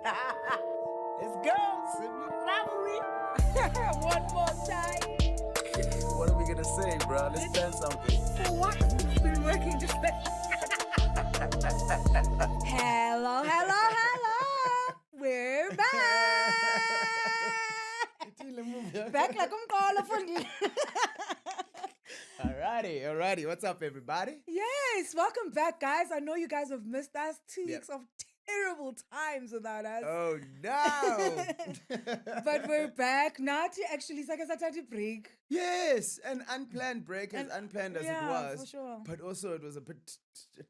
Let's go, Simply Flowery. One more time. What are we gonna say, bro? Let's dance something. For what? It's been working just that. Hello, hello, hello. We're back. Back like I'm calling for you. Alrighty. What's up, everybody? Yes, welcome back, guys. I know you guys have missed us. 2 weeks of terrible times without us. Oh no! But we're back now to actually to break. Yes, an unplanned break, as unplanned as it was. For sure. But also it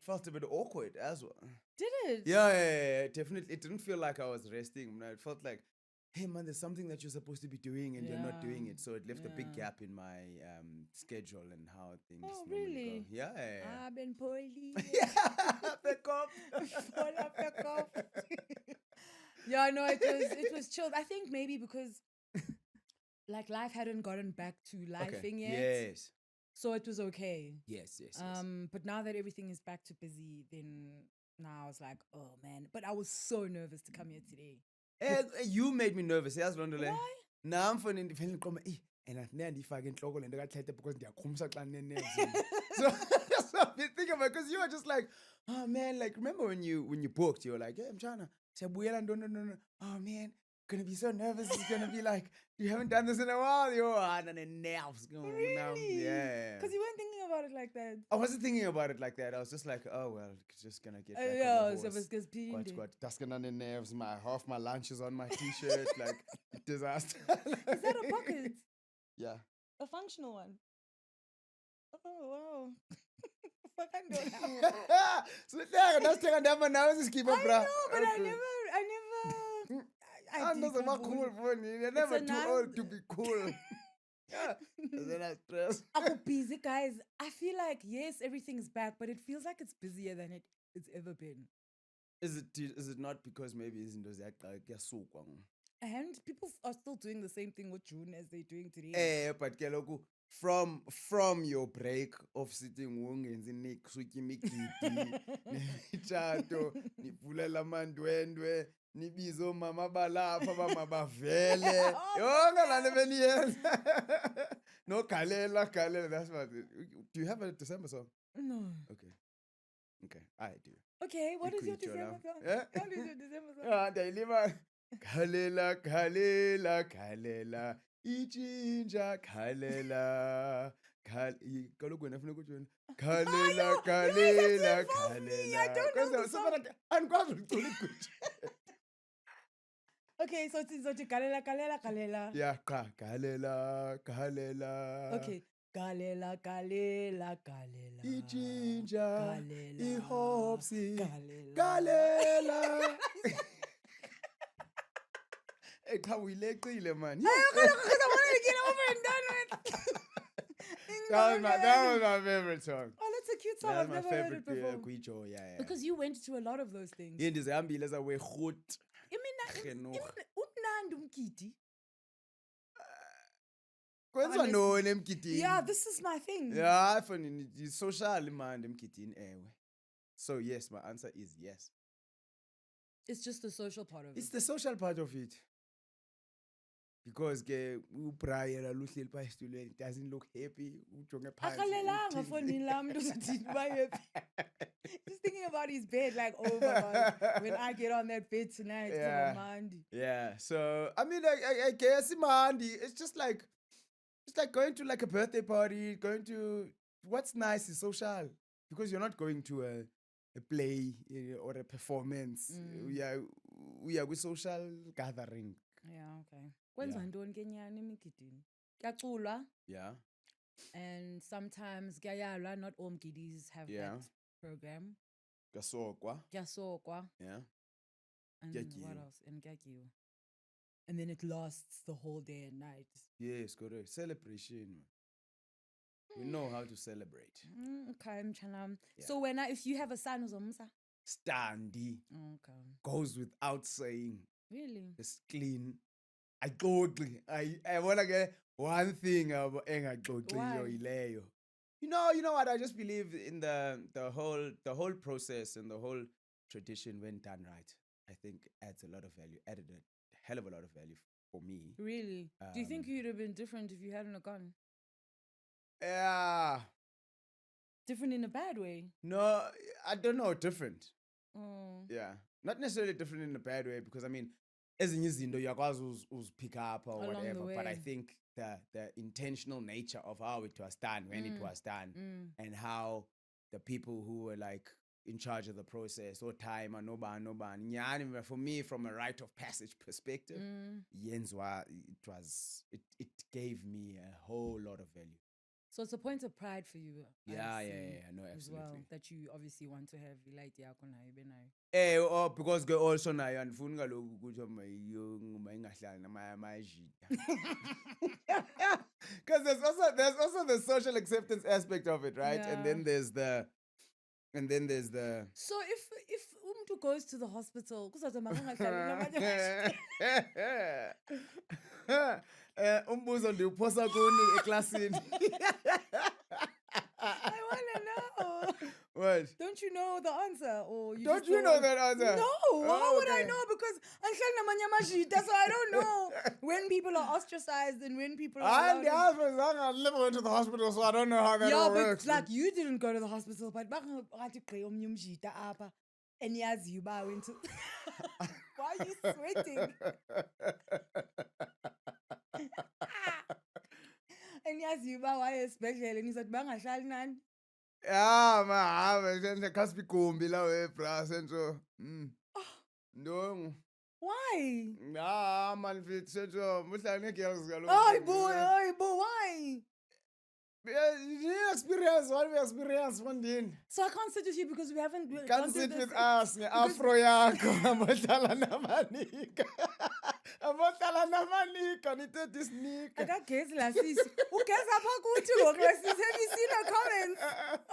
felt a bit awkward as well. Did it? Yeah, definitely. It didn't feel like I was resting. It felt like, hey man, there's something that you're supposed to be doing and you're not doing it. So it left a big gap in my schedule and how things normally go. Yeah. I've been poorly. Back up. Back up. Yeah, no, it was chilled. I think maybe because like life hadn't gotten back to lifing yet. Yes. So it was okay. Yes. But now that everything is back to busy, then now I was like, oh man. But I was so nervous to come here today. You made me nervous. Yes, Londole. Why? Now I'm feeling and ndiyifake enhloko lento kaThete because ndiyakhumsa xa ndinenerves. So I've been thinking about, because you were just like, oh man, like remember when you booked, you were like, hey, Mchana, siyabuyela no. Oh man, gonna be so nervous. It's gonna be like, you haven't done this in a while. You're nerves going. Really? Yeah. Because you weren't thinking about it like that. I wasn't thinking about it like that. I was just like, oh well, just gonna get back on the horse. Quite tasking on the nerves. Half my lunch is on my t-shirt. Like disaster. Is that a pocket? Yeah. A functional one. Oh wow. Fucking don't know. So that's taking down my nose. Keep up, I know, but I never. I'm not so cool for you. You're never too old to be cool. Yeah. Then I stress. I'm busy, guys. I feel like yes, everything's back, but it feels like it's busier than it's ever been. Is it not because maybe isn't those and people are still doing the same thing with June as they're doing today? But keloku from your break of sitting ungenzi nikusuki imigidi nemitshato nivulela amandwendwe nibizo mama balapha bamabavele yonke lana beniyenza no galela that's what. Do you have a December song? No. Okay, I do. Okay, what is your December song? What is your December song? Ndayilima galela ijinja galela kaloku wena funeka uthi wena galela I don't know the song. Andikwazi ucula igutsha. Okay, so it's galela. Yeah, galela. Okay. Galela. Ijinja, ihopsi, galela. Hey, how we leqile, man. Because I wanted to get over and done with. That was my favorite song. Oh, that's a cute song. I've never heard it before. Yeah. Because you went to a lot of those things. Yeah, ndizihambile ezawe goed. Umnandi umgidi. Kwenza noni emgidini? Yeah, this is my thing. Yeah, funny. Social man emgidini ewe. So yes, my answer is yes. It's just the social part of it. It's the social part of it. Because Brian aluhleli pha esitulweni doesn't look happy. Ujonge phansi. Akalelanga fonini lami uzothi happy. Just thinking about his bed, like, oh my God, when I get on that bed tonight, it's Mandi. Yeah. So I mean, I guess Mandi. It's just like going to like a birthday party. Going to what's nice is social, because you're not going to a play or a performance. We are with social gathering. Yeah, okay. Kwenza ntoni ke nyani emgidini? Kuyaculwa. Yeah. And sometimes kuyayalwa, not all mgidis have that program. Kuyasokwa. Yeah. And what else? And kyakiwa. And then it lasts the whole day and night. Yes, correct. Celebration. We know how to celebrate. Okay, Mchana. So if you have a son who's a Standi. Okay. Goes without saying. Really? It's clean. I wanna get one thing engaxoxiyo ileyo. You know what? I just believe in the whole process and the whole tradition when done right. I think adds a lot of value, added a hell of a lot of value for me. Really? Do you think you'd have been different if you hadn't have gone? Yeah. Different in a bad way? No, I don't know, different. Oh. Yeah. Not necessarily different in a bad way, because I mean, ezinye izinto uyakwazi pick up or Along the whatever, but I way. think the intentional nature of how it was done, when it was done, and how the people who were like in charge of the process, or time and nyani, for me, from a rite of passage perspective, yenzwa, it gave me a whole lot of value. So it's a point of pride for you. Yeah, no, absolutely. As well, that you obviously want to have light yakho nayo ibe nayo. Because also nayo andifuni kaloku ukuthi mayingahlali namayajita. Because there's also the social acceptance aspect of it, right? Yeah. And then there's the So if umntu goes to the hospital, kuzothi makangahlali namanye umbuzo ndiwuphosa kuni eklasini. I want to know. What? Don't you know the answer? Or you Don't just you know that answer? No. How would I okay. know? Because angihlali namanye amajita, so I don't know when people are ostracized and when people are I never went to the hospital, so I don't know how that all works. But like you didn't go to the hospital, but bathi gqi omnye umjita apha eniyaziyo uba went to. Why are you sweating? Eniyaziyo uba waye esibhedlele nizothi bangahlali nani? Yeah, mahamba kaspi igumbi la webras and so. Ndongo. Why? Nah, man, fit so muhlala ne-girls kaloku. Ay boy, why? Experience, what we experience fundini. So I can't sit with you because we haven't Can't sit with us, nge-afro yakho, amohlala namanika. Amohlala namanika, nithethe isinika. Akagezi la sisi. Ugeza apha kuthi ngoku la sisi. Have you seen her comments?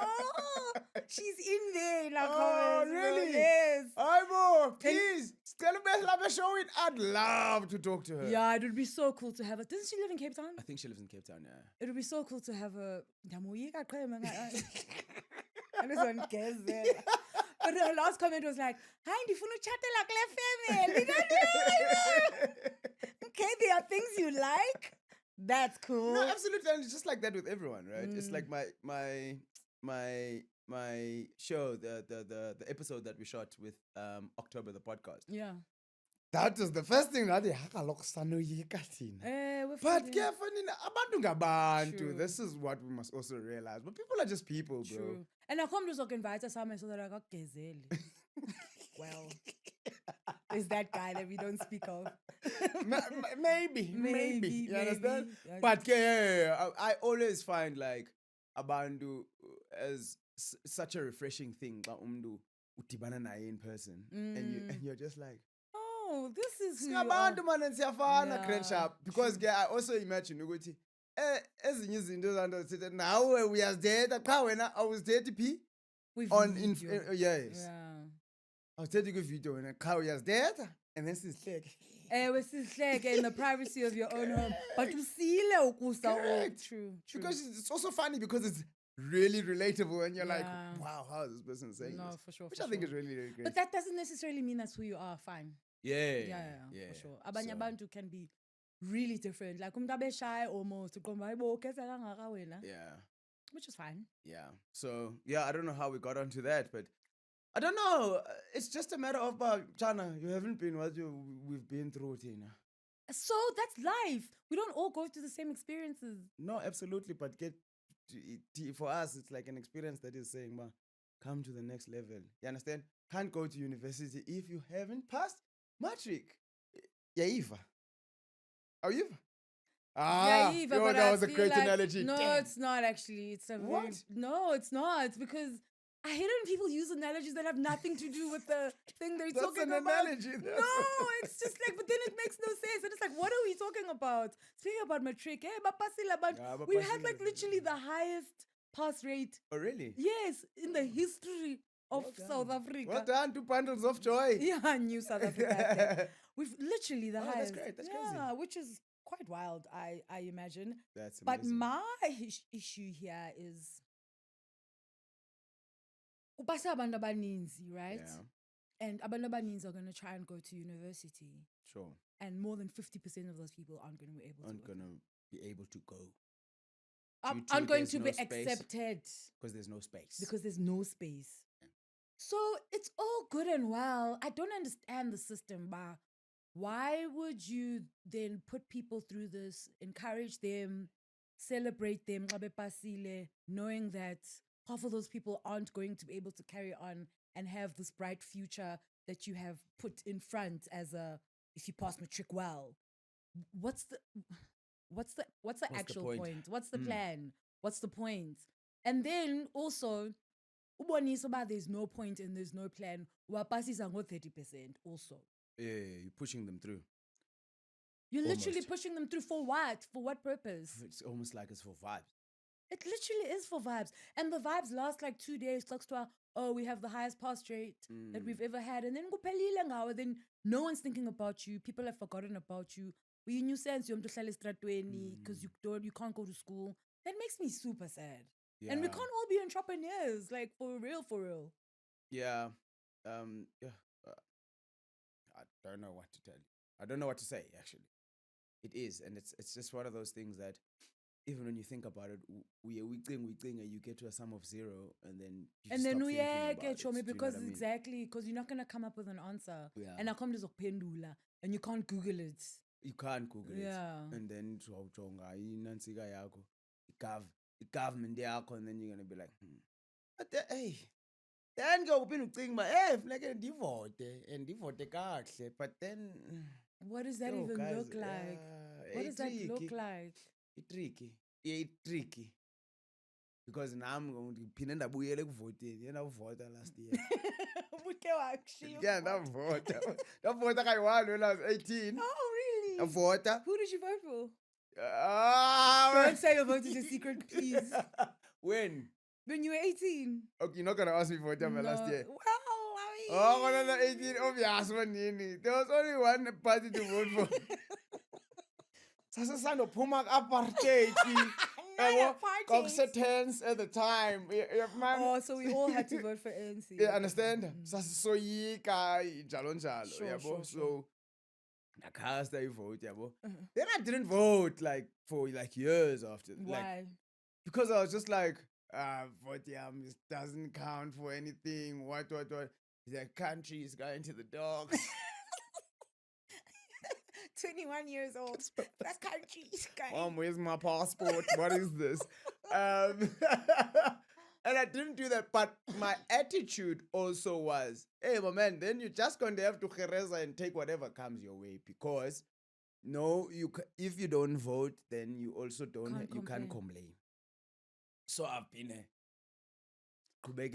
Oh, she's in there in her comments. Really? Yes. Aibo, please, scale me show it. I'd love to talk to her. Yeah, it would be so cool to have her. Doesn't she live in Cape Town? I think she lives in Cape Town, yeah. It would be so cool to have her. Ndamoyika qha manga. I just want to guess there. But her last comment was like, "Hi, ndifuna uchatela kule family." Okay, there are things you like. That's cool. No, absolutely, and it's just like that with everyone, right? It's like my show, the episode that we shot with October, the podcast. Yeah. That was the first thing that sanoyika thina. But carefully, abantu ngabantu. This is what we must also realize. But people are just people, bro. True. And I come to so invite us somewhere so that I got gezeli. Well, is that guy that we don't speak of? Maybe. You understand? Yeah. But yeah, I always find like abantu as such a refreshing thing. Ba umntu udibana naye in person, and you're just like, oh, this is who you singabantu are. man siyafana, Yeah, Grand Sharp. Because I also imagine ukuthi ezinye izinto zanto sithi nawe uyazideda qha wena awuzidedi phi With on video. yes. Yeah. Awuzidedi kwi-video wena qha uyazideda and then sizihleke. In the privacy of your own home. But usile ukusa all. Correct. True. Because it's also funny because it's really relatable and you're like, Yeah. wow, how is this person saying No, this? for sure. Which for I think sure. is really, really great. But that doesn't necessarily mean that's who you are. Fine. Yeah, For sure. Abanye abantu can be really different. Like umuntu abe shy almost. Uqomba hayibo ukhetha kangaka wena. Yeah, Which is fine. yeah. So, yeah, I don't know how we got onto that, but I don't know. It's just a matter of, Chana, you haven't been what we've been through, Tina. So that's life. We don't all go through the same experiences. No, absolutely. But for us, it's like an experience that is saying, come to the next level. You understand? Can't go to university if you haven't passed matric. Yaiva. Are you? Eva, but that I was a feel great like- analogy. No, Damn. it's not actually. It's a What? very, no, it's not, because I hate when people use analogies that have nothing to do with the thing they're That's talking an about. analogy. No, it's just like, but then it makes no sense. And it's like, what are we talking about? Speaking about matric, Yeah, we had bapasile. like literally the highest pass rate, Oh, really? yes, in the history of Well done. South Africa. Well done, 2 bundles of joy. Yeah, New South Africa. We've literally the Oh, that's highest. great, that's crazy. Yeah, which is quite wild, I imagine. That's But amazing. my issue here is upasa abantu abaninzi, right? Yeah. And abantu abaninzi are going to try and go to university. Sure. And more than 50% of those people aren't going to be able to. Aren't going to be able to go. Aren't going to be accepted. Because there's no space. Because there's no space. Yeah. So it's all good and well. I don't understand the system, but why would you then put people through this, encourage them, celebrate them, knowing that half of those people aren't going to be able to carry on and have this bright future that you have put in front as a, if you pass matric well? What's the actual point? What's the plan? What's the point? And then also, there's no point and there's no plan. Wapasisa ngo 30% also. Yeah, you're pushing them through. You're literally pushing them through for what? For what purpose? It's almost like it's for vibes. It literally is for vibes. And the vibes last like 2 days. Oh, we have the highest pass rate that we've ever had. And then then no one's thinking about you. People have forgotten about you. We new sense you because you can't go to school. That makes me super sad. Yeah. And we can't all be entrepreneurs, like for real. Yeah. Yeah. I don't know what to tell you. I don't know what to say, actually. It is, and it's just one of those things that even when you think about it, we think, and you get to a sum of zero, and then you get me because exactly, because you're not gonna come up with an answer. Yeah. And I come to pendula, and you can't Google it. You can't Google it. And then government and then you're gonna be like, But hey. Then go upin ucinga uba funeke ndivote kahle, but then what does that even look like? What does that look like? It's tricky. Because nam ngiphinde ndabuyela ekuvoteni, yena uvota last year. Ubuke wakushiya. Yeah, ndavota kayi-1 when I was 18. Oh, really? Ndavota. Who did you vote for? Don't say your vote is a secret, please. When you were 18. Okay, you're not going to ask me for a time last year. Well, I mean... 18, obvious one. There was only one party to vote for. Sasasando Pumak apartheid. Coxetens at the time. Oh, so we all had to vote for ANC. Yeah, understand? Sasasoyika, jalonjalo. Sure. So, I cast a vote, Then I didn't vote for years after. Why? Because I was just like, vote doesn't count for anything. What? The country is going to the dogs. 21 years old. That country is going. Mom, where's my passport? What is this? And I didn't do that, but my attitude also was, hey, my man, then you're just going to have to gereza and take whatever comes your way, because if you don't vote, then you also can't complain. So I've been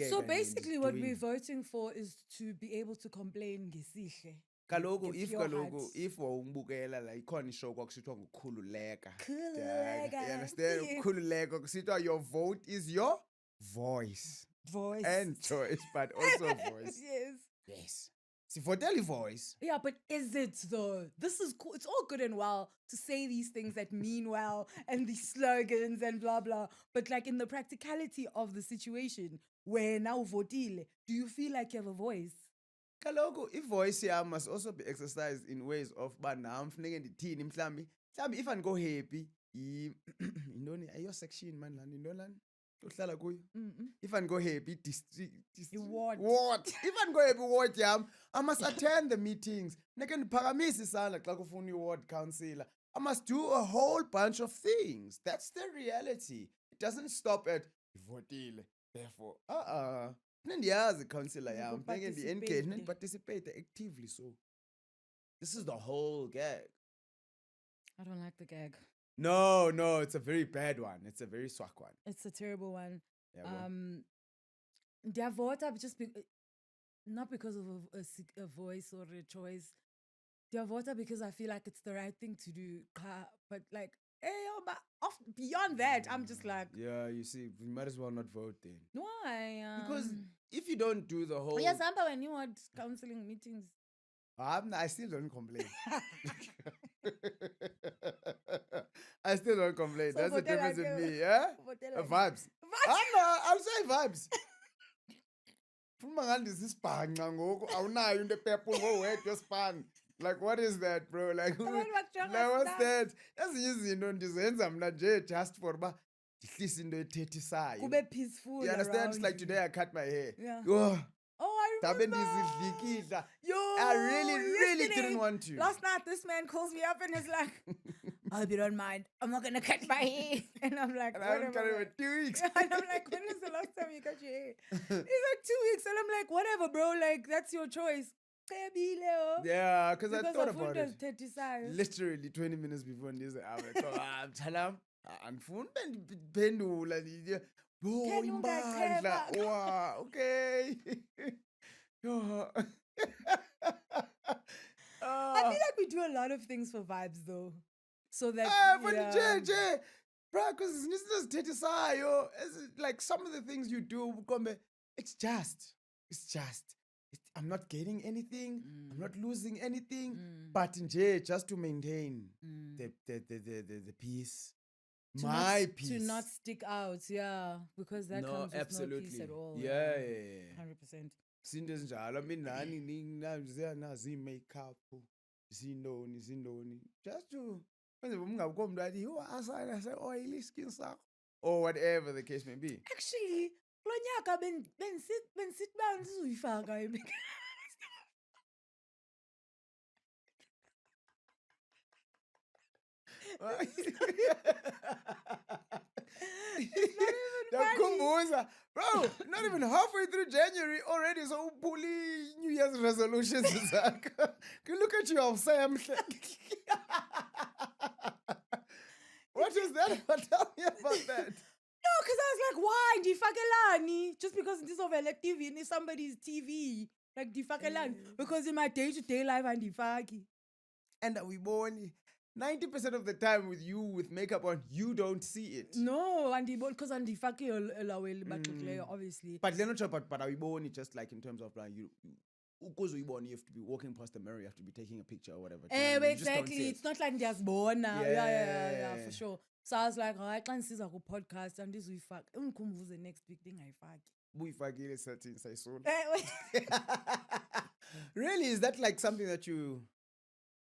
So basically what we're voting for is to be able to complain ngesihle. Kaloku if wawumbukela la ikhona ishow kwakusithiwa ngukhululeka. You understand? Khululeka kusithiwa your vote is your voice. And choice, but also voice. Yes. Sivoteli voice. Yeah, but is it though? This is cool. It's all good and well to say these things that mean well and these slogans and blah blah. But like in the practicality of the situation, where now votile, do you feel like you have a voice? Kaloku, if voice here must also be exercised in ways of banam ndithini mhlambi if I go happy indoni ayo section man lana indolani uhlala kuyo if I go happy district what if I go happy ward yam I must attend the meetings neke ndiphakamise isandla xa kufuna i-ward councillor I must do a whole bunch of things. That's the reality. It doesn't stop at votile therefore Nendiyazi councillor yam ngeke ndi-engage participate actively. So this is the whole gag. I don't like the gag. No, it's a very bad one. It's a very swak one. It's a terrible one. Yeah, Diavota not because of a voice or a choice. Diavota because I feel like it's the right thing to do. But like, beyond that, I'm just like... Yeah, you see, we might as well not vote then. Why? Because if you don't do the whole... Yes, when you had counseling meetings. I still don't complain. I still don't complain. So that's the difference in me, yeah? Vibes. I'll say vibes. Funa ngandisisibhanqa ngoku awunayo into epurple ngowedwa sibhanqa. Like, what is that, bro? Like, Abantu bakujonga like what's star. that? Ezinye izinto ndizenza mna nje just for uba ndihlise into ethethisayo. Kube peaceful You understand? around It's like you. today I cut my hair. Yeah. Oh, Oh, I ndabe remember. ndizidlikidla. Yo, I really yesterday, didn't want to. Last night, this man calls me up and is like, I hope you don't mind. I'm not going to cut my hair. And I'm like, And I haven't cut it whatever. for 2 weeks. And I'm like, when was the last time you cut your hair? He's like, 2 weeks. And I'm like, whatever, bro. Like, that's your choice. Yeah, because I thought about it. 30 size. Literally 20 minutes before this, I'm like, Chalam, andifuni bendiphendula nje. Bro, Can you imbandla. ungachema? Wow, okay. Yo. I feel like we do a lot of things for vibes, though. So that, But yeah. bro, because it's zithethisayo. Like some of the things you do, Kombe, it's just. I'm not gaining anything. I'm not losing anything. But nje, just to maintain the peace. To My not, peace. To not stick out, yeah. Because that comes with no peace at all. Yeah. 100%. Izinto ezinjalo. I mean, nazi makeup. Zindoni. Just to when ungabukho umuntu athi you asana se oily skin sakho or whatever the case may be. Actually, kulo nyaka bensithi uba ndizuyifaka i-makeup. Ndakukhumbuza, bro, not even halfway through January already, so uphuli New Year's resolutions zakho. Look at you, Sam. What is that? Tell me about that. No, because I was like, why? Ndifakelani? Just because this over like TV in somebody's TV. Like, ndifakelani? Because in my day-to-day life, andifaki. And we born 90% of the time with you with makeup on, you don't see it. No, because andifaki elaweli baxekileyo, obviously. But they're not sure, but are we born it just like in terms of like you have to be walking past the mirror, you have to be taking a picture or whatever. Exactly. It's not like ndiyazibona. Yeah, for sure. So I was like, hayi xa ndisiza ku-podcast andizuyifaka. Undikhumbuze next week ndingayifaki. Buyifakile setting sayisona. Wait. Really? Is that like something that you...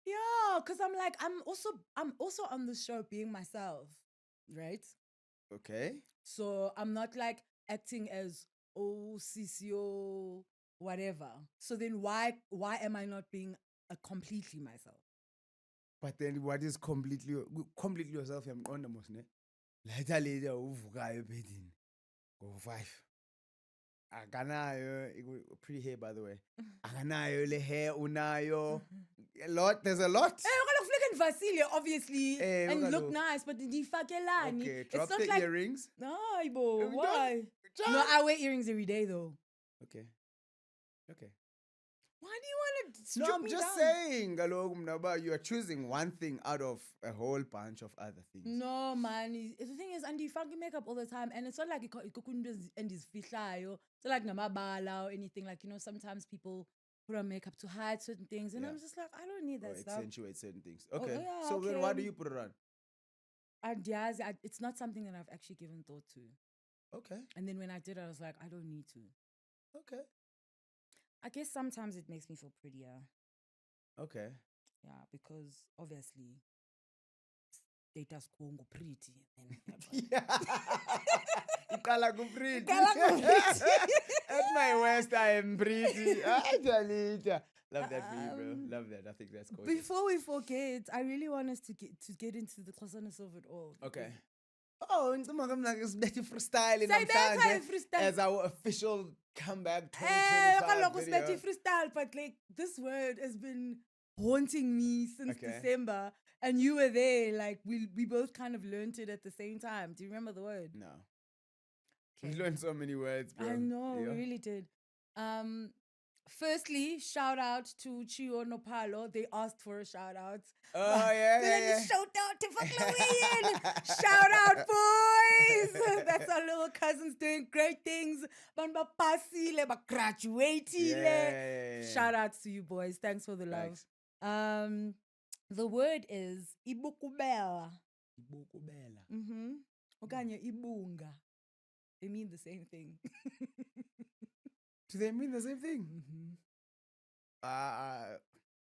Yeah, because I'm like, I'm also on the show being myself, right? Okay. So I'm not like acting as CCO, whatever. So then why am I not being a completely myself? But then what is completely yourself? I'm on the most, ne? Later, uvukayo ebedini. Go 5. Akanayo, pretty hair by the way. Akanayo le hair unayo. There's a lot. Vasile, obviously, and look kaloku. nice, but ndifakelani. Okay, drop it's not the like earrings. no, Ibo, We why? don't- No, I wear earrings every day though. Okay. Why do you want to strip No, I'm me just down? saying, kaloku mnaba, you are choosing one thing out of a whole bunch of other things. No, man. The thing is, Andy funky makeup all the time, and it's not like and his fishlayo. It's not like namabala or anything. Like, you know, sometimes people put on makeup to hide certain things, and Yeah. I'm just like, I don't need Or that stuff. accentuate certain things. Okay. yeah, So then why okay. do you put it on? And it's not something that I've actually given thought to. Okay. And then when I did, I was like, I don't need to. Okay. I guess sometimes it makes me feel prettier. Okay. Yeah, because obviously, status quo ngo pretty. Iqala ku-pretty. Iqala ku-pretty. At my worst, I am pretty. Jalita. Love that for you, bro. Love that. I think that's cool. Before we forget, I really want us to get into the Xhosana of it all. Okay. Oh, Betty freestyle Sayibetha i-freestyle. as our official comeback Kaloku 2025 sibethi video. freestyle, but like this word has been haunting me since Okay. December, and you were there. Like we both kind of learned it at the same time. Do you remember the word? No. We learned so many words, bro. I know, Yeah. we really did. Firstly, shout out to Chio Nopalo. They asked for a shout out. Oh, yeah. Shout out to Faklowian. Shout out, boys. That's our little cousins doing great things. Banba pasile, ba graduatile. Yeah. Shout outs to you boys. Thanks for the love. Thanks. The word is ibukubela. Ibukubela. Okanye ibunga. They mean the same thing. Do they mean the same thing? Mm-hmm.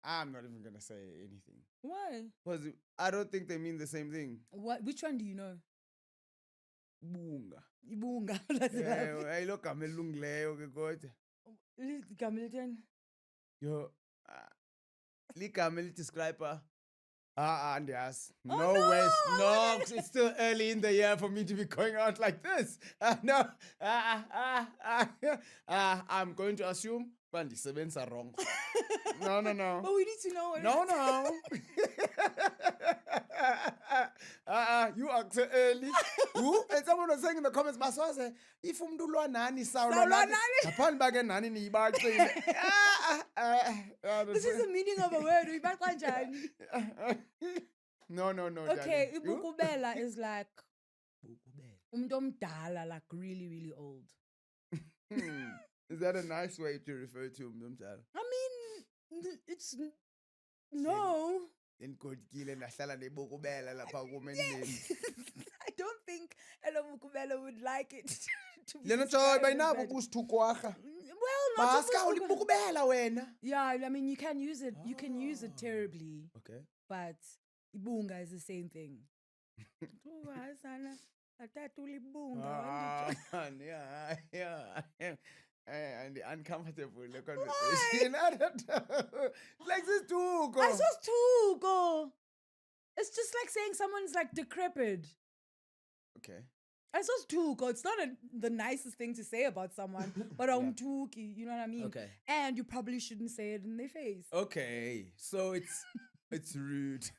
I'm not even gonna say anything Why? because I don't think they mean the same thing. What? Which one do you know? Bunga. Ibunga. That's Ayilo gama elungileyo ke kodwa. Gamilton. Yo, ligama describer. Andiyazi. Oh, No no, ways. I No, wanna- 'cause it's still early in the year for me to be going out like this. No. I'm going to assume bandisebenza wrong. No. But we need to know what No. You are too early. Who? And someone was saying in the comments, Masoze, if umdulwa nani, Sawulwa nani. nani. Kapani bage nani ni ibaqile. This is the meaning of a word. Uyibhala kanjani? No. Okay, darling. You? ibukubela is like umuntu omdala, like really, really old. Is that a nice way to refer to him? I mean, it's no. Inkodikile nahlala nebukubela lapha kumendeni. I don't think Ella Mukubela would like it. To be Lena joy described as bayinabo that. kusithukwaga. Well, not just Maska Mukubela. ulibukubela wena. Yeah, I mean, you can use it. You can use it Ah. terribly, Okay. but ibunga is the same thing. Oh, hayi sana, athatha ulibunga, Yeah. And uncomfortable the conversation. I don't know. Like this too. I saw two go. It's just like saying someone's like decrepit. Okay. I saw two go. It's not the nicest thing to say about someone, but Yeah. tuki, you know what I mean? Okay. And you probably shouldn't say it in their face. Okay. So it's rude.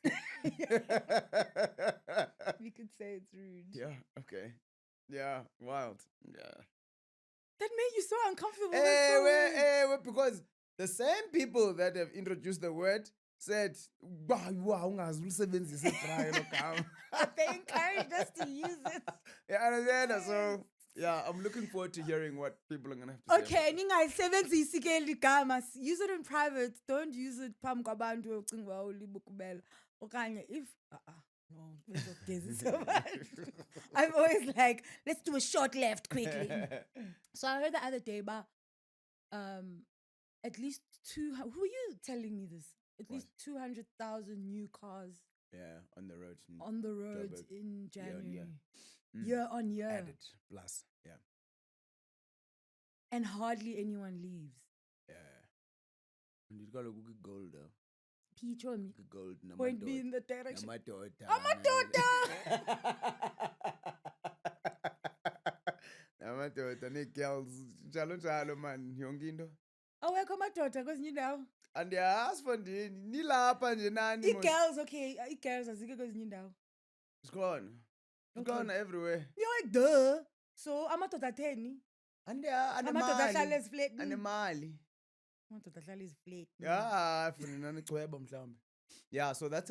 You could say it's rude. Yeah. Okay. Yeah. Wild. Yeah. That made you so uncomfortable. That's so weird. Wait, because the same people that have introduced the word said, "Bah, ungazi ulisebenzise braai lo gama." But they encouraged us to use it. Yeah, understand? So yeah, I'm looking forward to hearing what people are gonna have to say. Okay, about ningayisebenzisi ke ligama. Use it in private. Don't use it phambi kwabantu ocinga uba ulibukubela. Okanye if no, bezogezisa abantu. I'm always like, let's do a short left quickly. that. So I heard the other day about at least who are you telling me this? At What? least 200,000 new cars Yeah, on the road. on the road Joburg. in Year on year. January. Mm. Year on year. Added plus. Yeah. And hardly anyone leaves. Yeah. And you gotta go gold though. Peach on me. Gold Point me in the direction. Amadoda. Amadoda nee-girls njalo man yonke into. Awekho amadoda kwezinye indawo. Andiyazi fondini nilapha nje nani mos. I-girls, okay. I-girls azikho kwezinye indawo. Sikhona. Okay. Sikhona everywhere. You're like, duh. So amadoda atheni? Amadoda ahlala Anemali. ezifletini. Anemali. Amadoda ahlala ezifletini. Yeah, funa nanichweba mhlawumbe. Yeah, so that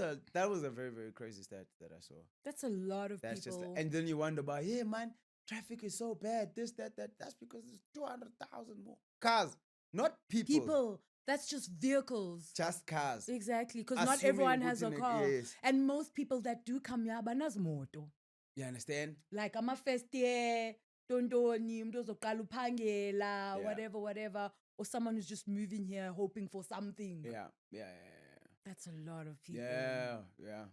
was a very, very crazy stat that I saw. That's a lot of That's people. just and then you wonder about, yeah, man, traffic is so bad, this, that. That's because there's 200,000 more cars, not people. People. That's just vehicles. Just cars. Exactly. Because not Assuming everyone has a ukuthi car. yes. And most people that do come here banazimoto. You understand? Like I'm a first year, tontoni, umuntu ozoqala uphangela, Yeah. whatever. Or someone who's just moving here hoping for something. Yeah. That's a lot of people. Yeah.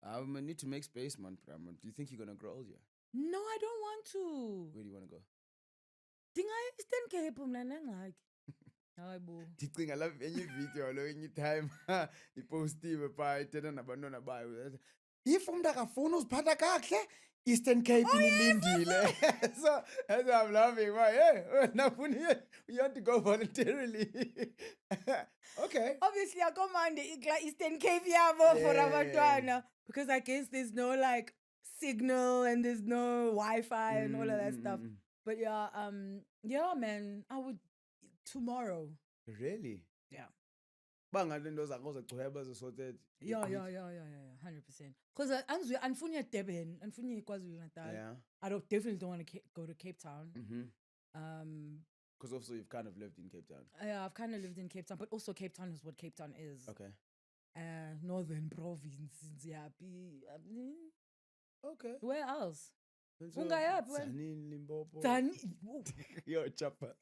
I need to make space, man. Do you think you're gonna grow old here? No, I don't want to. Where do you wanna go? Dinga Eastern Cape mna nangxaki. Hayi bo. Ndicinga la enye video lo enye time ipostiwe pha ithetha nabantwana bayo. If umuntu akafuna uziphatha kakuhle, Eastern Cape nilindile. So as I'm laughing, why? Hey, nafuni you want to go voluntarily. Okay. Obviously, I command the Eastern Cape yabo for Yeah. abantwana because I guess there's no like signal and there's no Wi-Fi and all of that stuff. But yeah, man, I would tomorrow. Really? Yeah. Bangale nto zakho zogcweba zosorted. Yeah, 100%. Because anfunya Durban, anfunya KwaZulu-Natal. Yeah. I definitely don't want to go to Cape Town. Mm-hmm. Because also you've kind of lived in Cape Town. Yeah, I've kind of lived in Cape Town, but also Cape Town is what Cape Town is. Okay. Northern province, Nziapi. Okay. Where else? Ungayaphi wena? Tzaneen, Limpopo. Done. Yo, chopper.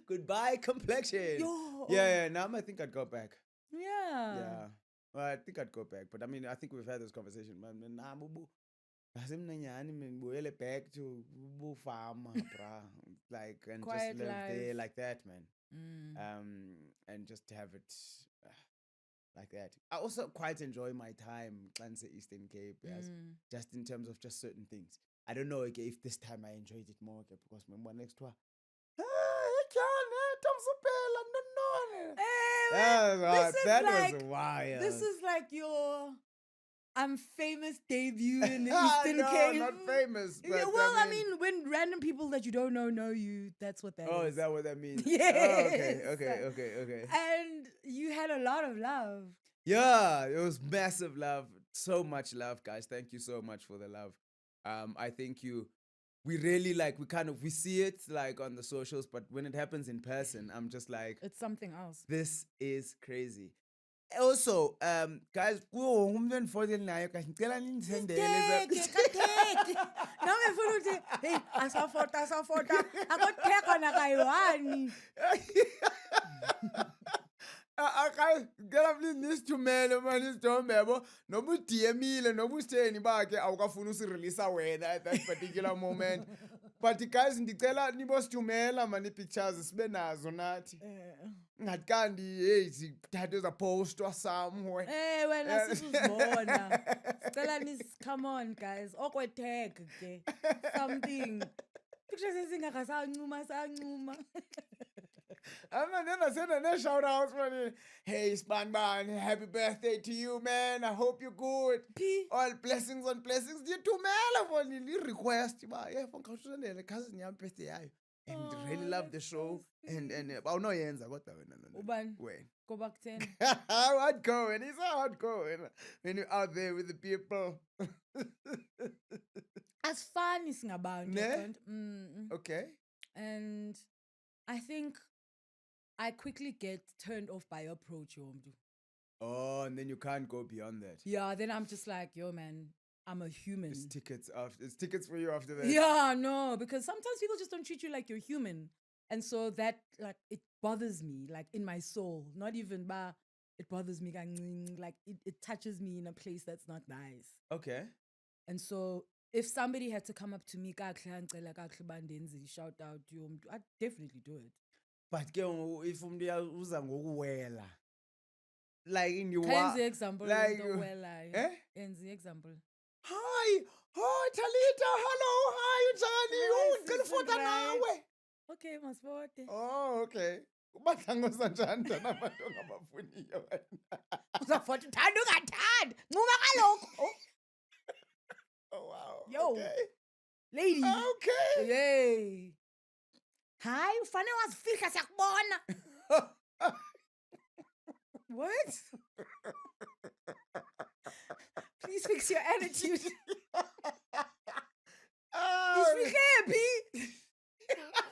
Goodbye, complexion. Yo. Yeah, now I think I'd go back. Yeah. Yeah. Well, I think I'd go back. But I mean, I think we've had this conversation, man. Nah, bubu. Asemnanyani, man, buyele back to bubu farmer, bruh. Like, and Quiet just live there life. like that, man. Mm. And just have it like that. I also quite enjoy my time Clancy Eastern Cape, yes. Mm. Just in terms of just certain things. I don't know okay, if this time I enjoyed it more okay, because remember next to Hey, man, this is that like was wild. this is like your famous debut in the Ah, Eastern no, Cape. not famous. But Yeah, well, I mean, when random people that you don't know you, that's what that is. oh, is that what that means? Yes. Oh, okay. And you had a lot of love. Yeah, it was massive love. So much love, guys. Thank you so much for the love. I think we really like, we see it like on the socials, but when it happens in person, I'm just like, It's something else. this is crazy. Also, guys, kuwo wonke umuntu endifonele nayo kahle ngicela nindisendele Katheke. Now I feel like, hey, asafota. Akatheka na kayiwani. Guys, ngicela please nisithumele manje isithombe yabo noma udmile noma usitheni bakhe awukafuna usirelease wena at that particular moment. But guys, ndicela nibosithumela man ii-pictures sibe nazo nathi. Ngathi kanti hey sithathe zapostwa somewhere. Wena sisuzibona. Sicela come on guys. Okwetag ke. Something. Pictures sancuma. And then I sent a shout out for hey Spanban, happy birthday to you, man. I hope you're good. All blessings on blessings. Ngithumela for the request. Yeah, for cousin yam birthday yayo. And really love the show. And awunoyenza kodwa wena. Ubani? Wena. Go back 10. Hardcore. He's hardcore when you're out there with the people. As fun as ngabantu. Ne? Okay. And I think I quickly get turned off by your approach, Yomdu. Oh, and then you can't go beyond that. Yeah, then I'm just like, yo, man, I'm a human. It's tickets for you after that. Yeah, no, because sometimes people just don't treat you like you're human. And so that, like, it bothers me, like, in my soul. Not even, but it bothers me, like, it touches me in a place that's not nice. Okay. And so if somebody had to come up to me, shout out, I'd definitely do it. But if uza ngokuwela like in your Kenzi example like example. Hi Talita, hello, hi unjani? Ngicela ufota nawe. Okay, masifote. Oh, okay. Ubadlango sanjani dana abantu ongabafuniyo wena? Uzafota uthanda ungathandi. Ncuma kaloku. Oh wow. Yo. Okay. Lady. Okay. Hey. Hi, ufane wazifihla siyakubona. What? Please fix your attitude. Isihlephi.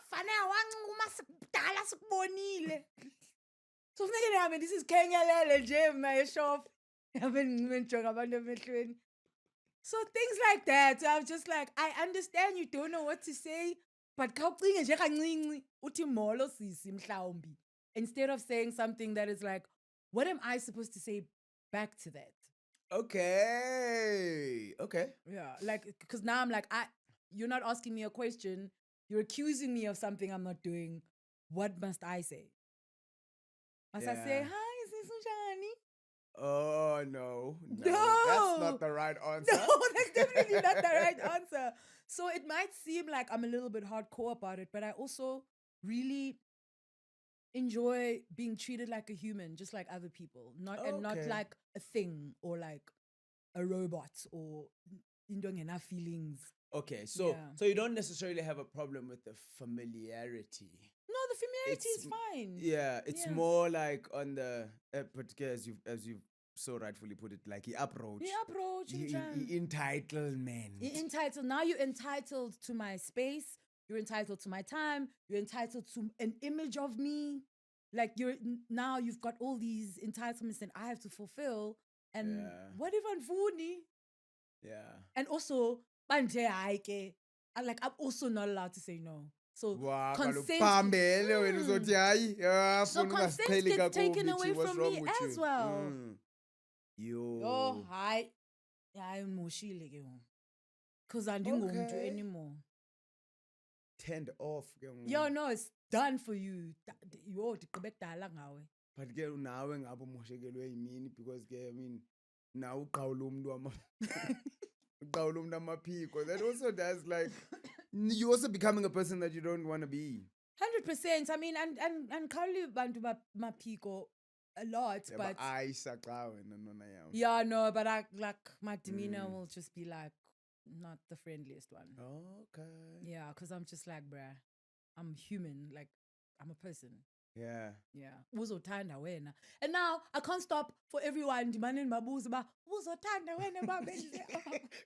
Fane wancuma sikudala sikubonile. So kufanele nihambe ndisizikhengelele nje mayeshof. Yabe ngimenjonga abantu emehlweni. So things like that, I'm just like, I understand you don't know what to say, but khawucinge nje kancinci uthi molo sisi mhlawumbi. Instead of saying something that is like, what am I supposed to say back to that? Okay. Yeah, like, because now I'm like, you're not asking me a question. You're accusing me of something I'm not doing. What must I say? Must I say, hi, sis unjani? Oh, no. That's not the right answer. No, that's definitely not the right answer. So it might seem like I'm a little bit hardcore about it, but I also really enjoy being treated like a human, just like other people, not like a thing or like a robot or enough feelings. Okay, so you don't necessarily have a problem with the familiarity. No, the familiarity is fine. Yeah, it's more like on the particular as you've so rightfully put it, like the approach. Entitlement. Entitled. Now you're entitled to my space. You're entitled to my time. You're entitled to an image of me. Like you've got all these entitlements that I have to fulfill. And what if I'm Funi? Yeah. And also, Manje hayi ke. Like I'm also not allowed to say no. So Wa kaloku consent. phambele wena uzothi hayi So funa consent ungasiqheli gets taken kakubi away what's from wrong me with as you. well. Yo. Yo, hayi. Hayi moshile ke ngoku. Cause andingomuntu Okay. anymore. Turned off ke Yo, no, it's done for you. Yo, ndigqibe kudala ngawe. but ke nawe ngabe umoshekelwe yimini because ke I mean nawe uqhawula umuntu uqhawula umuntu amaphiko. That also does like you also becoming a person that you don't want to be. 100%. I mean, and currently bantu maphiko a lot, Yeah, but ayisha xa wena nona yam. yeah, no, but I like my demeanor will just be like not the friendliest one. Okay. Yeah, because I'm just like, bruh, I'm human. Like, I'm a person. Yeah. Yeah. Uzothanda wena. And now I can't stop for everyone demanding babuza ba uzothanda wena babenze.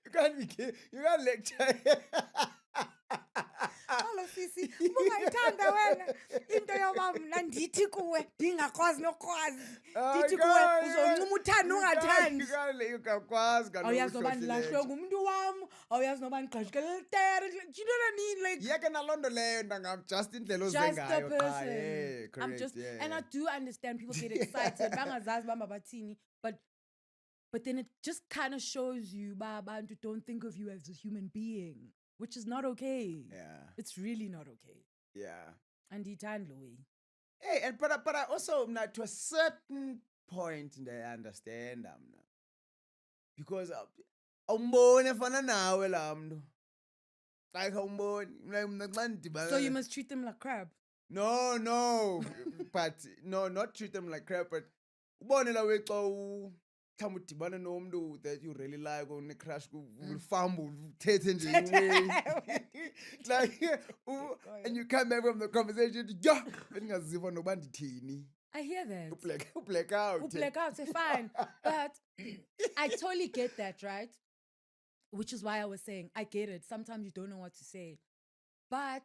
You can't lecture. Hello sisi, ubungayithanda wena into yoba mna ndithi kuwe ndingakwazi nokwazi. Ndithi kuwe uzoncuma uthanda ungathandi. Ukakwazi kaloku. Awuyazi noba ndilahlwe ngumntu wam, awuyazi noba ndigqajukelwe litere. Do you know what I mean? Like, Yeke naloo nto leyo ntangam just indlela oze just the ngayo qha. person. Yeah, I'm correct, just, yeah, and I yeah. do understand people get excited. Bangazazi bamba bathini, but then it just kind of shows you abantu don't think of you as a human being, which is not okay. Yeah. It's really not okay. Yeah. And ithanda way. Hey, and but I also to a certain point I understand because awumboni efana nawe laa mntu. Like awumboni. Mna xa ndidibana. So you must treat them like crap. No. But no, not treat them like crap, but ubone la wexa mhlawumbi udibana nomntu that you really like one-crush ufamba uthethe nje like and you come back from the conversation yeah bendingaziva noba ndithini. I hear that. Black out. Black out, say fine. But I totally get that, right? Which is why I was saying, I get it. Sometimes you don't know what to say. But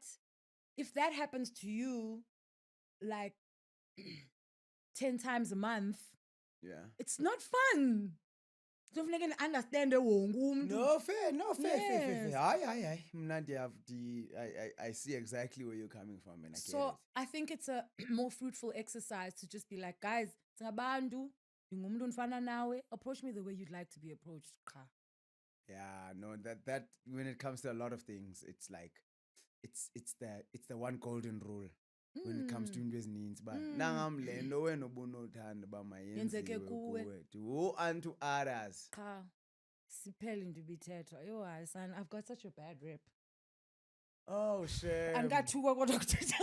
if that happens to you, like 10 times a month, yeah, it's not fun. Don't even understand the wongu. No, fair. Yes. Hayi. Mna I see exactly where you're coming from and I get it. So I think it's a more fruitful exercise to just be like, guys, singabantu, ndingumuntu ndifana nawe, approach me the way you'd like to be approached. Yeah, no, that when it comes to a lot of things, it's like it's the one golden rule when it comes to into ezininzi ba nangam le nto wena obunothanda ba mayenziwe kuwe do unto others. Cha, siphele into ibithethwa. Yo, hayi son, I've got such a bad rep. Oh shit. Andikathuka kodwa kuthetha.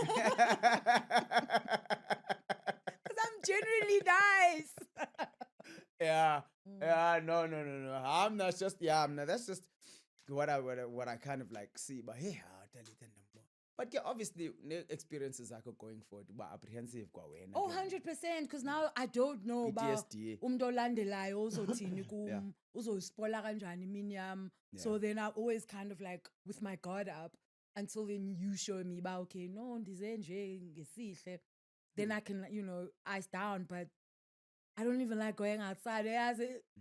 Because I'm genuinely nice. Yeah. No. I'm not just that's just what I kind of like see. But hey, I'll tell you then more. But yeah, obviously, experiences are going forward. But apprehensive kwa wena. Oh, 100%. Because now I don't know about PTSD. Umntu olandelayo uzothini kum, uzospoila kanjani imini yam. So then I'm always kind of like with my guard up until then you show me ba okay, no, ndize nje ngesihle. Then I can, ice down, but I don't even like going outside.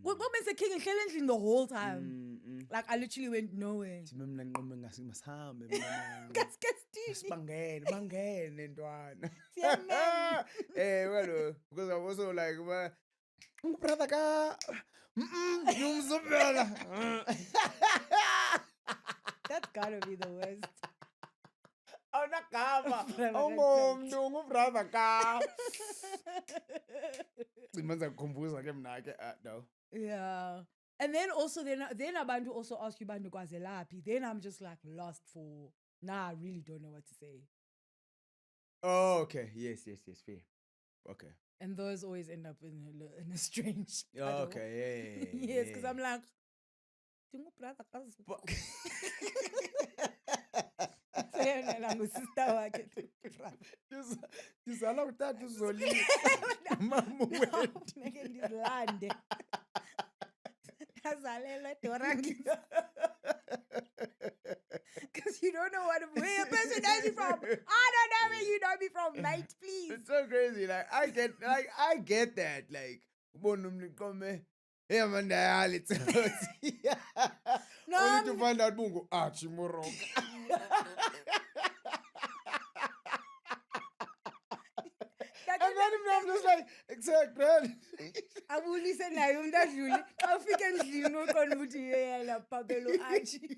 What makes a king in the whole time? Like I literally went nowhere. Bangene ntwana. Well, because I was also like, brother ka That's gotta be the worst. Awunagama ungumntu ungubrother ka Cimanza kukhumbuza ke mna ke no. Yeah. And then also then abantu also ask you bantu kwazelaphi. Then I'm just like lost for I really don't know what to say. Oh, okay. Yes, fair. Okay. And those always end up in a strange okay, yeah. Yes, because I'm like brother sister wakhe ndizala utata uzolile mama wethu ngeke ndizilande azalelwe edorangi because you don't know where a person knows you from. I don't know where you know me from, mate, please. It's so crazy. Like I get that. Like ubona umuntu iqome hey man dayali No, only to find out bungu Archie Moroka. And then I'm just like, exact, man. abulise naye umuntu adlule xa ufika endlini uqonda ukuthi yeyela Pabelo Archie.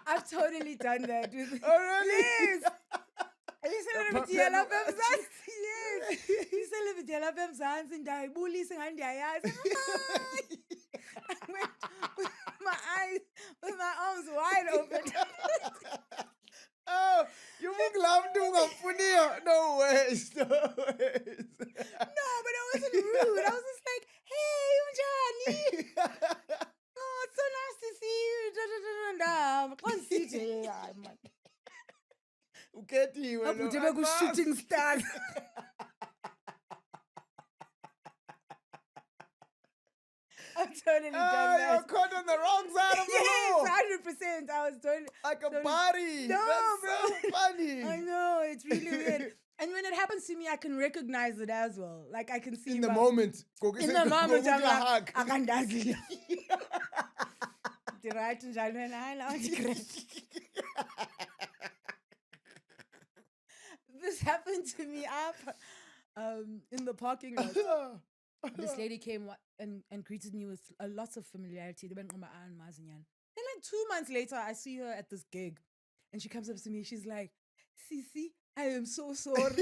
I've totally done that with Oh, really? Yes. Yiselevidiyela apha emzansi. Yes. Yiselevidiyela apha emzansi ndiyayibulisa ngathi ndiyayazi. I went with my eyes, with my arms wide open. Oh, you look loved ungafuniyo. No ways. No ways. No, but I wasn't rude. I was just like, hey, unjani? Oh, it's so nice to see you. Da, da, da, da, da. Xa ndisithi, hayi man. Ukhethiwe lo. Abhuti beku-shooting stars. I've totally done that. You're caught on the wrong side of the law. Yes, 100%. I was totally Like a totally- body. No, That's bro. so funny. I know, it's really weird. And when it happens to me, I can recognize it as well. Like I can see In the my- moment. In the moment, I'm like, hug. akandazi. Right njalo wena, hayi lawa ndikrele. This happened to me up in the parking lot. This lady came and greeted me with lots of familiarity. Then like 2 months later, I see her at this gig. And she comes up to me. She's like, Sisi, I am so sorry. I'm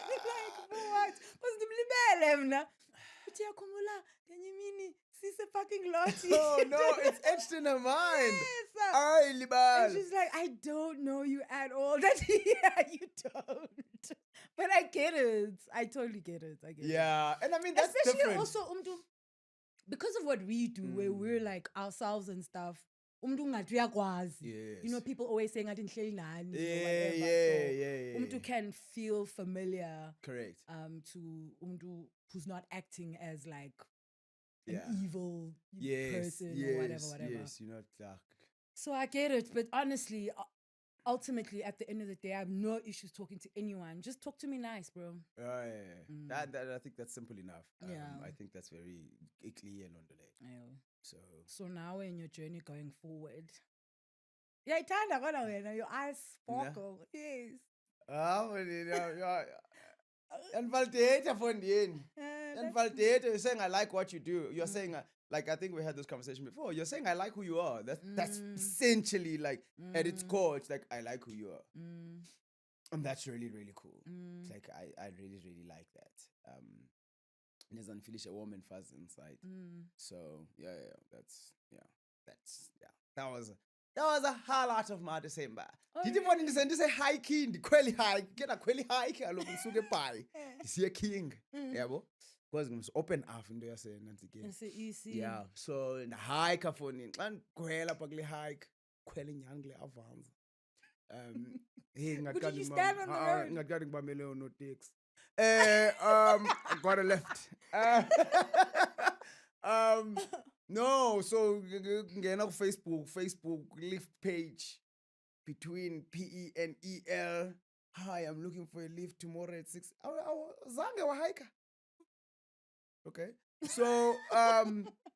like, for what? Because ndimlibele mna. Uthi yakhumbula ngenye imini sise-parking lot. Oh no, it's etched in her mind. Yes. Ay, And libal. she's like, I don't know you at all. That yeah, you don't. But I get it. I totally get it. I get it. Yeah, and I mean that's Especially different. also because of what we do, where we're like ourselves and stuff. Ungathi uyakwazi. Yes. You know, people always saying ngathi ngihleli nani or Yeah, whatever. yeah. So umuntu can feel familiar Correct. to umuntu who's not acting as like an Yeah. evil Yes, person yes, or whatever. Yes, you're not dark. So I get it, but honestly, ultimately, at the end of the day, I have no issues talking to anyone. Just talk to me nice, bro. Yeah. Mm. That I think that's simple enough. Yeah. I think that's very clear and underlaid. Yeah. So So now in your journey going forward, yeah, Tanda, your eyes sparkle. Yes. and validate for the end. And That's- validate, you're saying I like what you do. You're saying like I think we had this conversation before. You're saying I like who you are. That's essentially like at its core, it's like I like who you are. And that's really, really cool. It's like I really, really like that. It doesn't finish a warm and fuzzy inside. So that was a highlight of my December. Oh, Did you want to say hiking? The quelly hike, get a quelly hike, I look sugar pie. See a king. Yeah, bo. Because open half in there saying that again. It's easy. Yeah. So in the hike of one and kwela pagli hike, quelling youngly avans. But did you stand on the road? Not getting Bamelo no takes. I got a left. No, so get on Facebook lift page between PE and EL. Hi, I'm looking for a lift tomorrow at 6. Zange wa hiker. Okay. So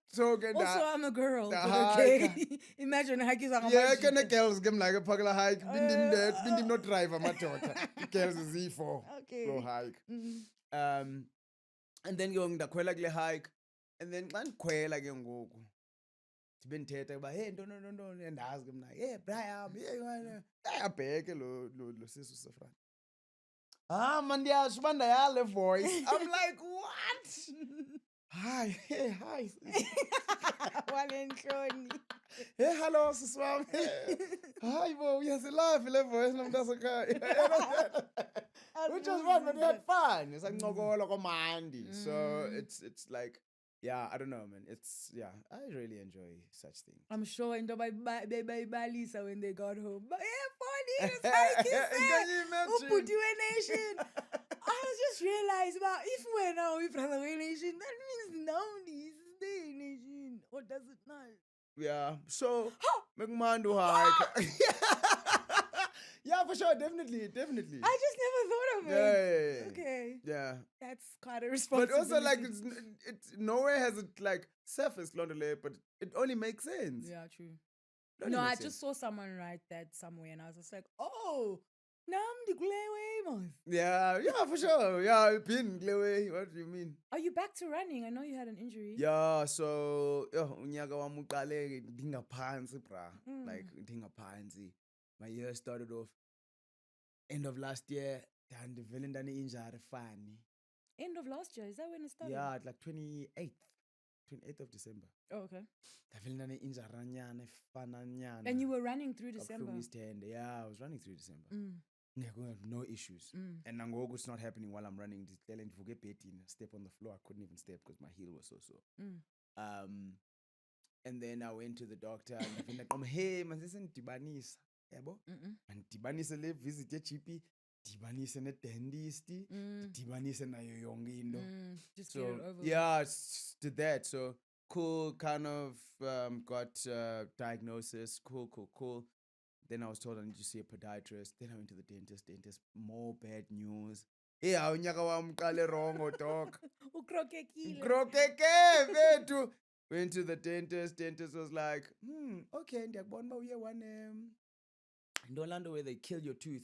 so get Also, that. I'm a girl. the But okay. Imagine hiking on Yeah, can the girls game like a pagla hike? Bindim not driver, my daughter. Girls is E4. Okay. Go hike. Mm. And then going the kwela kule hike. And then man kwela ke ngoku. Sibe nthetha ba hey no and ask him like hey Brian yeah ayabheke lo sisu sefront. Man ndiyasho uba ndayale voice. I'm like what? Hi. Walenhloni. Hey, hello, sisi wami. Hi, bo, uyasilavi le voice nomntasekhaya. Which was fun, but we had fun. It's like ncokola komandi. So it's like, yeah, I don't know, man. I really enjoy such things. I'm sure into bayibalisa when they got home. But yeah, 4 years hiking. Can you imagine? Ubhuti Nation. I was just realized about if we're now with Brother Nation, that means now this day nation. Or does it not? Yeah, so McMandu hike. Yeah, for sure, definitely. I just never thought of it. Yeah. Okay. Yeah. That's quite a But responsibility. also, like, it's nowhere has it like surfaced London, but it only makes sense. Yeah, true. It only No, I makes just sense. saw someone write that somewhere, and I was just like, oh, Nam de Glewemos. Yeah, for sure. Yeah, I've been Glewe. What do you mean? Are you back to running? I know you had an injury. Yeah, so unyaka wami uqale ngingaphansi bra. Like ngingaphansi. My year started off end of last year, and ndivele ndane-injury funny. End of last year. Is that when it started? Yeah, like 28th of December. Oh, okay. Ndavele ndane-injury nyana efananyana. And you were running through December. Yeah, I was running through December. No issues. Mm. And nangoku it's not happening while I'm running. Ndicele ndivuke ebhedini, step on the floor. I couldn't even step because my heel was so sore. And then I went to the doctor and ndavele ndaqomba, hey, manzise ndidibanisa. Yabo? Mandidibanise le visit ye-GP, dibanise ne-dentist, dibanise nayo yonke into. Just get it over. Yeah, did that. So cool, kind of got diagnosis. Cool. Then I was told I need to see a podiatrist. Then I went to the dentist. More bad news. Hey, awunyaka wami uqale wrong, doc. Ukrokekile. Krokeke bethu. Went to the dentist. Dentist was like, okay, ndiyakubona uba uye one in Orlando where they kill your tooth,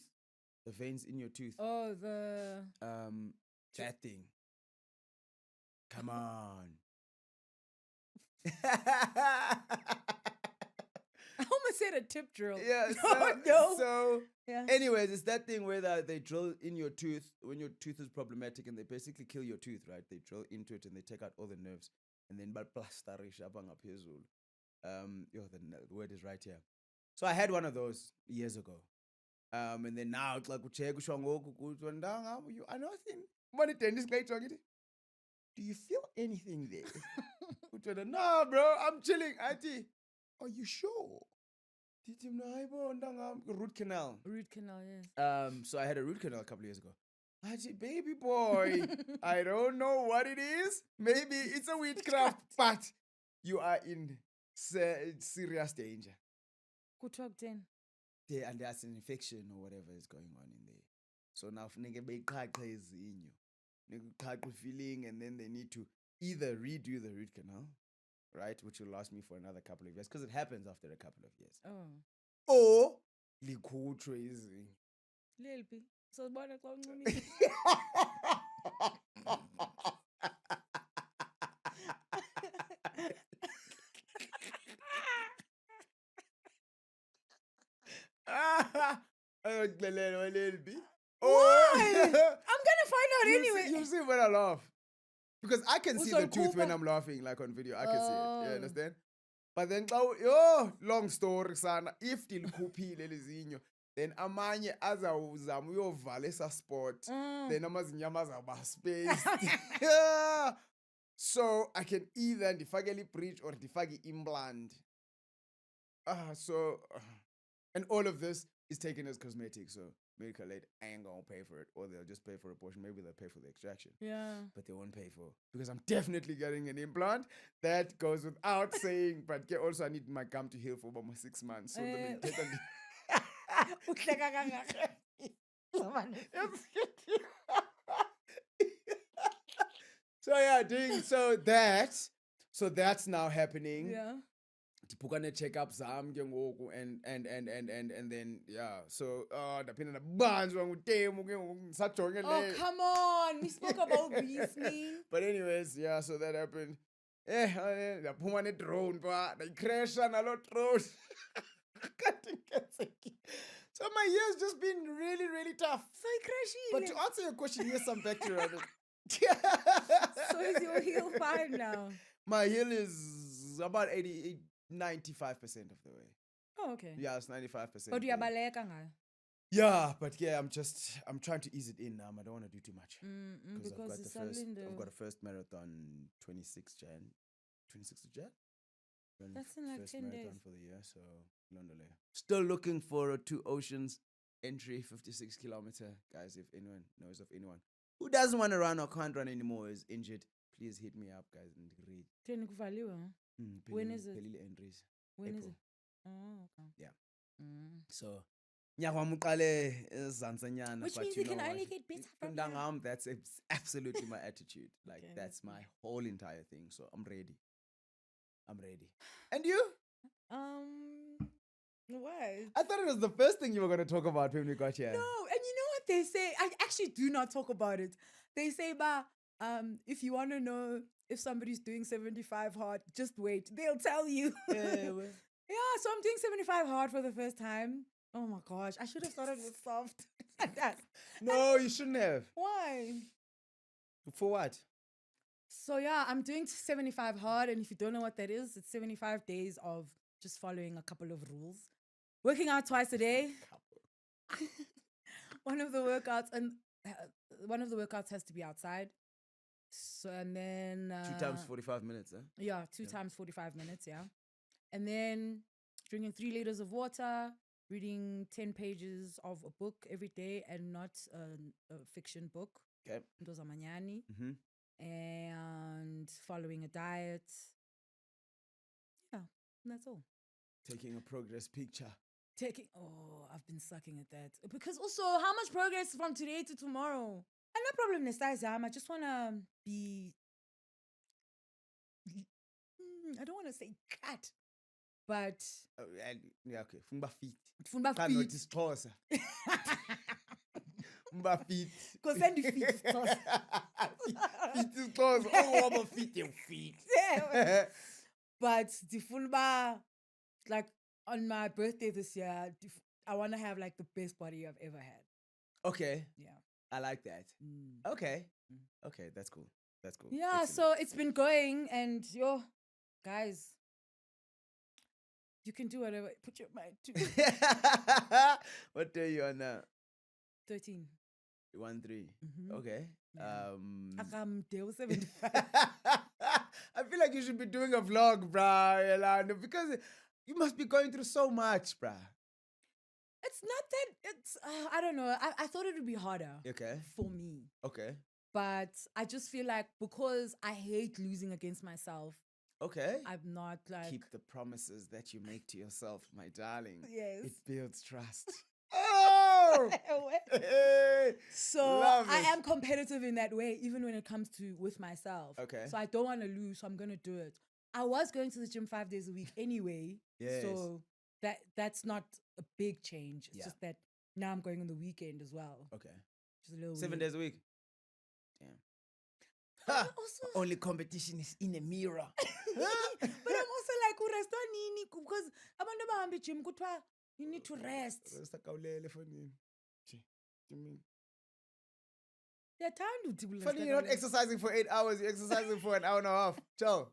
the veins in your tooth. Oh, the that thing. Come on. I almost said a tip drill. Yeah. So yeah. Anyways, it's that thing where they drill in your tooth when your tooth is problematic, and they basically kill your tooth, right? They drill into it and they take out all the nerves, and then balplastarish apha ngaphezulu. The word is right here. So I had one of those years ago. And then now it's like ucheck ngoku kuthi ndanga you are nothing. Money dentist later. Do you feel anything there? No, bro, I'm chilling. Auntie, are you sure? Root canal. Root canal, yes. So I had a root canal a couple of years ago. Auntie, baby boy, I don't know what it is. Maybe it's a witchcraft, but you are in serious danger. Good talk, 10. Yeah, and there's an infection or whatever is going on in there. So now nigga beyiqhaqha izinyo. Nigga feeling, and then they need to either redo the root canal, right, which will last me for another couple of years because it happens after a couple of years. Oh. Or likhutshwe izinyo. Lelpi. So bona xa uncumile. Why? I'm gonna find out anyway. You see when I laugh. Because I can see the tooth when I'm laughing, like on video. I can see it. You understand? But then, long story, sana. If tilkhuphile lizinyo, then amanye azawuzama uyovala esa spot. Then amazinyo amazawuba spaced. So I can either ndifake bridge or ndifake implant. And all of this is taken as cosmetic, so medical aid ain't gonna pay for it, or they'll just pay for a portion. Maybe they'll pay for the extraction. Yeah. But they won't pay for, because I'm definitely getting an implant. That goes without saying, but also I need my gum to heal for about 6 months. So so yeah, so that's now happening. Yeah. Tipukane check-ups zam ke ngoku and then yeah, so ndaphinda ndabanjwa ngutemu ke ngoku ndisajonge Oh, come on. We spoke about reasoning. But anyways, yeah, so that happened. Ndaphuma ne-drone phaa ndayicrasha naloo drone. So my year's just been really, really tough. So you crashed. But to answer your question, yes, some bacteria. So is your heel fine now? My heel is about 95% of the way. Oh, okay. Yeah, it's 95%. But uyabaleka ngayo. Yeah, but yeah, I'm trying to ease it in now. I don't want to do too much. Because I've got a first marathon 26th of Jan. That's in like first 10 marathon days. For the year, so London. Still looking for a Two Oceans entry, 56 kilometer. Guys, if anyone knows of anyone who doesn't want to run or can't run anymore, is injured, please hit me up, guys. When is it? Entries. When April. is it? Oh, okay. Yeah. So, Nyakwam uqale ezantsanyana, Which but means you you can know only what? get better from here. Ndangam, that's absolutely my attitude. Like Okay, that's that's my me. whole entire thing. So I'm ready. I'm ready. And you? What? I thought it was the first thing you were going to talk about when we got here. No, and you know what they say? I actually do not talk about it. They say, if you want to know if somebody's doing 75 hard, just wait. They'll tell you. Yeah, so I'm doing 75 hard for the first time. Oh my gosh, I should have started with soft. No, you shouldn't have. Why? For what? So yeah, I'm doing 75 hard, and if you don't know what that is, it's 75 days of just following a couple of rules. Working out twice a day. One of the workouts has to be outside. So and then 2 times 45 minutes, eh? Yeah, two times 45 minutes, yeah. And then drinking 3 liters of water, reading 10 pages of a book every day, and not a fiction book. Okay. Ndoza Manyani. Mm-hmm. And following a diet. Yeah, and that's all. Taking a progress picture. I've been sucking at that. Because also, how much progress from today to tomorrow? And no problem, Nesazam. I just want to be... I don't want to say cut, but... Yeah, okay. Fumba feet. Fumba Can't feet. notice toss. Fumba feet. Because then the feet is tossed. Feet is close. Oh, I'm a feet, you feet. Yeah. But the Funba, like on my birthday this year, I want to have like the best body I've ever had. Okay. Yeah. I like that. Okay. Okay, that's cool. That's cool. Yeah, Excellent. so it's been going, and guys, you can do whatever. Put your mind to. What day you on now? 13. 1-3. Mhm. Okay. Yeah. Um, Deal 75. I feel like you should be doing a vlog, bruh, Yolanda, because you must be going through so much, bruh. It's not that it's, I don't know. I thought it would be harder Okay. for me. Okay. But I just feel like because I hate losing against myself, Okay. I'm not like... Keep the promises that you make to yourself, my darling. Yes. It builds trust. Oh! So Love I it. am competitive in that way, even when it comes to with myself. Okay. So I don't want to lose, so I'm going to do it. I was going to the gym 5 days a week anyway. Yes. So that's not a big change. It's Yeah. just that now I'm going on the weekend as well. Okay. Just a little 7 weird. days a week. Damn. But Ha! I'm also, Only competition is in a mirror. but I'm also like, rest because abantu abahamba gym kuthiwa you need to rest. Funny, you're not exercising for 8 hours, you're exercising for an hour and a half. Ciao.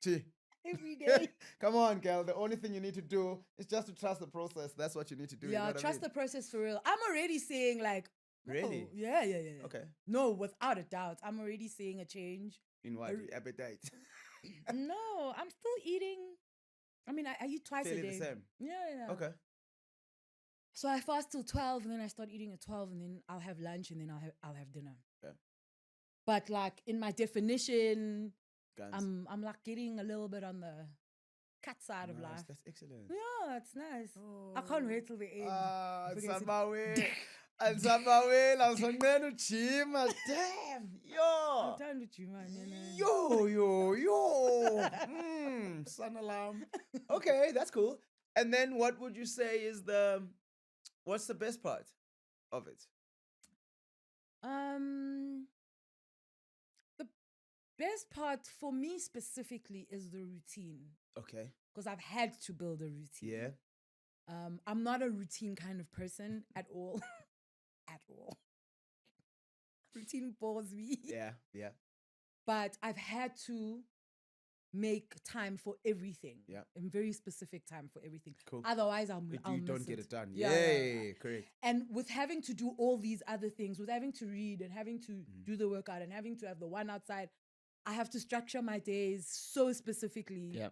Chi. every day. Come on, girl. The only thing you need to do is just to trust the process. That's what you need to do. Yeah, you know trust the process for real. I'm already seeing like, Really? oh, yeah. Okay. No, without a doubt. I'm already seeing a change. In what? Appetite. No, I'm still eating. I mean, I eat twice Fairly a day. the same. Yeah. Okay. So I fast till 12, and then I start eating at 12, and then I'll have lunch, and then I'll have dinner. Okay. But like in my definition, Guns. I'm like getting a little bit on the cat side of Nice, life. that's excellent. Yeah, it's nice. I can't wait till the end. Ah, Because it's- Ansabawela, sonqena ujima. Damn. Yo. I'm done with you, man. Yo. Son alarm. Okay, that's cool. And then what would you say is what's the best part of it? The best part for me specifically is the routine, Okay. because I've had to build a routine. Yeah. I'm not a routine kind of person at all. At all. Routine bores me. Yeah. But I've had to make time for everything. Yeah. And very specific time for everything. Cool. Otherwise, If I'll you miss don't get it done. Yeah, Yeah, correct. And with having to do all these other things, with having to read and having to do the workout and having to have the one outside, I have to structure my days so specifically. Yeah.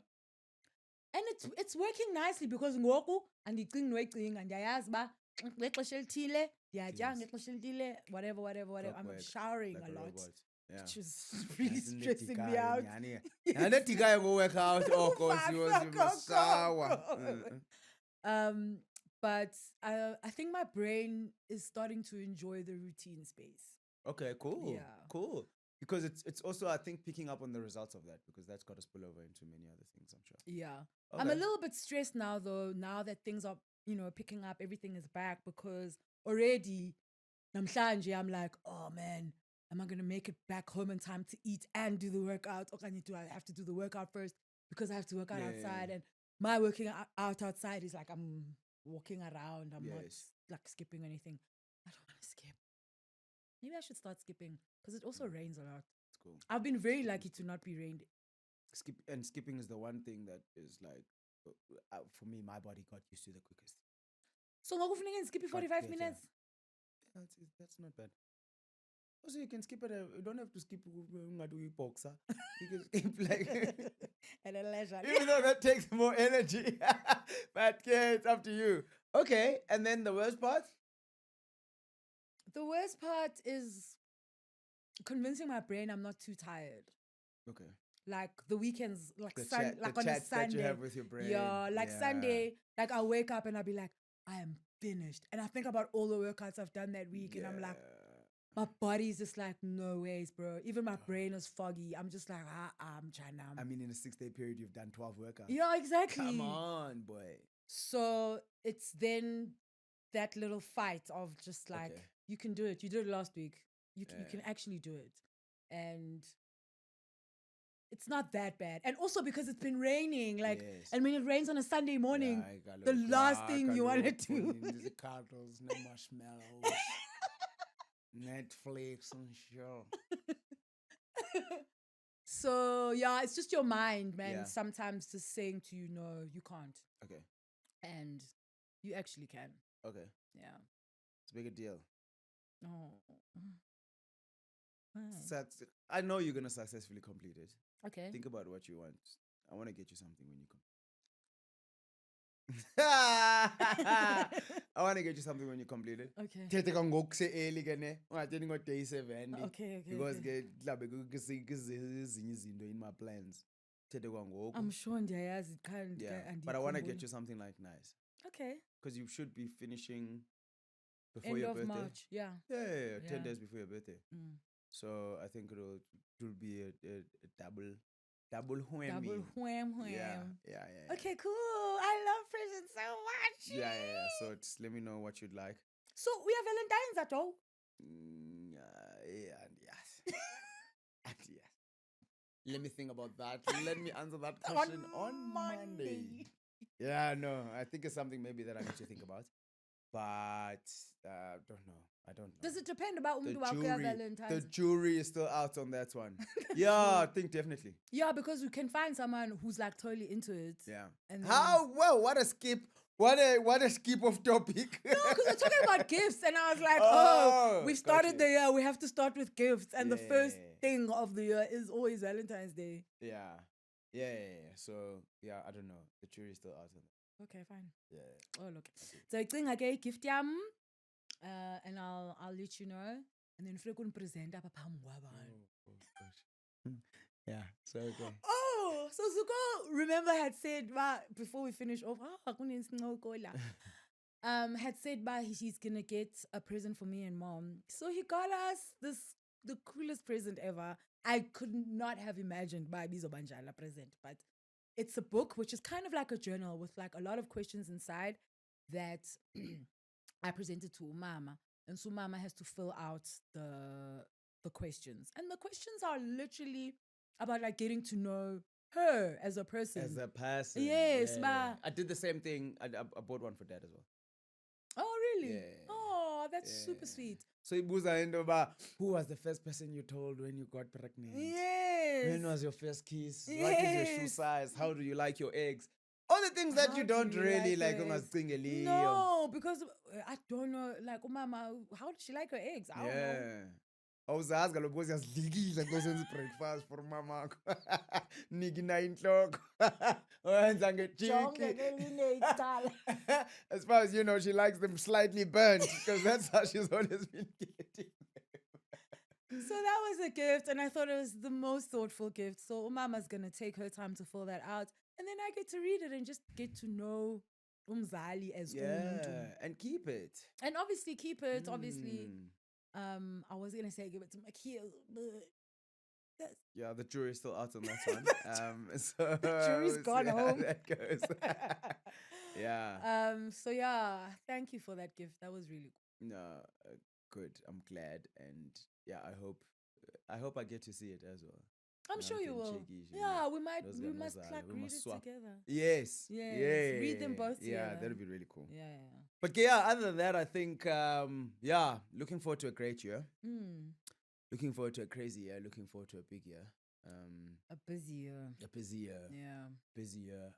And it's working nicely because ngoku andicingi noyicinga ndiyayazi uba ngexesha elithile ndiyatya Yes. ngexesha elithile whatever. I'm Clockwork, showering like a lot, robot. Yeah. which is really stressing me out. Anedikayo go work out. Oh, cause Fuck, you was fuck, in go, the shower. go. But I think my brain is starting to enjoy the routine space. Okay, cool. Yeah. Cool. Because it's also, I think, picking up on the results of that, because that's got to spill over into many other things, I'm sure. Yeah. I'm a Okay. little bit stressed now though, now that things are, picking up, everything is back, because already namhlanje I'm like, oh man, am I gonna make it back home in time to eat and do the workout? Or do I have to do the workout first because I have to work out Yeah, outside? yeah. And my working out outside is like I'm walking around. I'm not Yes. like skipping anything. I don't want to skip. Maybe I should start skipping because it also rains a lot. It's cool. I've been very Skipping's lucky to good. not be rained. Skipping is the one thing that is like, for me, my body got used to the quickest. So ngokufuneka skipping Got 45 better. minutes. That's not bad. Also, you can skip it. You don't have to skip boxer. You can skip like, And a leisure. even though that takes more energy. But yeah, it's up to you. Okay, and then the worst part? The worst part is convincing my brain I'm not too tired. Okay. Like the weekends, like The like on a chats that you Sunday. have with your brain. Yeah, like Yeah. Sunday, like I'll wake up and I'll be like, I am finished. And I think about all the workouts I've done that week, and I'm like, my body's just like, no ways, bro. Even my brain is foggy. I'm just like, I'm trying now. I mean, in a 6-day period, you've done 12 workouts. Yeah, exactly. Come on, boy. So it's then that little fight of just like, Okay. you can do it. You did it last week. You can Yeah. actually do it. And it's not that bad. And also because it's been raining, like, Yes. and when it rains on a Sunday morning, Yeah, the last thing you want to do. The cuddles, no marshmallows, Netflix and show. So yeah, it's just your mind, man. Yeah. Sometimes just saying to you, no, you can't. Okay. And you actually can. Okay. Yeah. It's a big deal. Oh. Why? I know you're gonna successfully complete it. Okay. Think about what you want. I want to get you something when you come. I want to get you something when you complete it. Okay. Thethe kangokuse early ke ne. Ungatheni ngo day 7. Okay. Because Okay. ke mhlambe ezinye izinto in my plans. Thethe kwangoku. I'm sure ndiyayazi it can't. Yeah. But I want to get you something like nice. Okay. Because you should be finishing before End your of birthday. March. Yeah. Yeah, 10 Yeah. days before your birthday. Mm. So I think it'll be a double whammy. Double wham. Yeah. Okay, cool. I love presents so much. Yeah. So just let me know what you'd like. So we have Valentine's at all. Yeah, and yes. And yes. Let me think about that. Let me answer that question on Monday. Yeah, no, I think it's something maybe that I need to think about. But don't know. I don't know. Does it depend about the Valentine's? jury is still out on that one. Yeah, I think definitely. Yeah, because you can find someone who's like totally into it. Yeah. And then... How well? What a skip! What a skip of topic. No, because we're talking about gifts, and I was like, we've got started you. the year. We have to start with gifts, and the first Yeah. thing of the year is always Valentine's Day. Yeah. So yeah, I don't know. The jury's still out on that. Okay, fine. Yeah. Oh, look. So I think I get gift yam, and I'll let you know, and then if you present up a Yeah. So okay. Oh, so Zuko, remember, had said before we finish off, had said he's gonna get a present for me and mom. So he got us the coolest present ever. I could not have imagined Bizo Banjala present, but it's a book which is kind of like a journal with like a lot of questions inside that I presented to Mama. And so Mama has to fill out the questions. And the questions are literally about like getting to know her as a person. As a person. Yes, yeah. I did the same thing. I bought one for Dad as well. Oh, really? Yeah. Oh, that's super sweet. So Ibuza Indoba, who was the first person you told when you got pregnant? Yes. When was your first kiss? Yes. What is your shoe size? How do you like your eggs? All the things that How you do don't you really like like. your eggs? Ungazicingeli. No, because I don't know. Like, Mama, how does she like her eggs? I don't know. Awuzazi kaloku because uyazidlikisa xa usenza breakfast for mama akho. Nikina intloko. Wenza ngejiki. As far as you know, she likes them slightly burnt because that's how she's always been getting. So that was a gift, and I thought it was the most thoughtful gift. So Mama's gonna take her time to fill that out, and then I get to read it and just get to know umzali as Yeah, umuntu. and keep it. And obviously keep it, obviously. Mm. I was gonna say give it to Makia, but that's Yeah, the jury's still out on that one. So jury's we'll gone see how home. that goes. Yeah. So yeah, thank you for that gift. That was really cool. No, good. I'm glad, and yeah, I hope I get to see it as well. I'm Now sure you getting will. cheeky, Yeah, we Those we guys must are- like we read must it swap. together. Yes. Yes, Yeah. read them both Yeah, together. that'd be really cool. Yeah. But yeah, other than that, I think yeah, looking forward to a great year. Looking forward to a crazy year. Looking forward to a big year. A busy year. A busy year. Yeah. Busy year.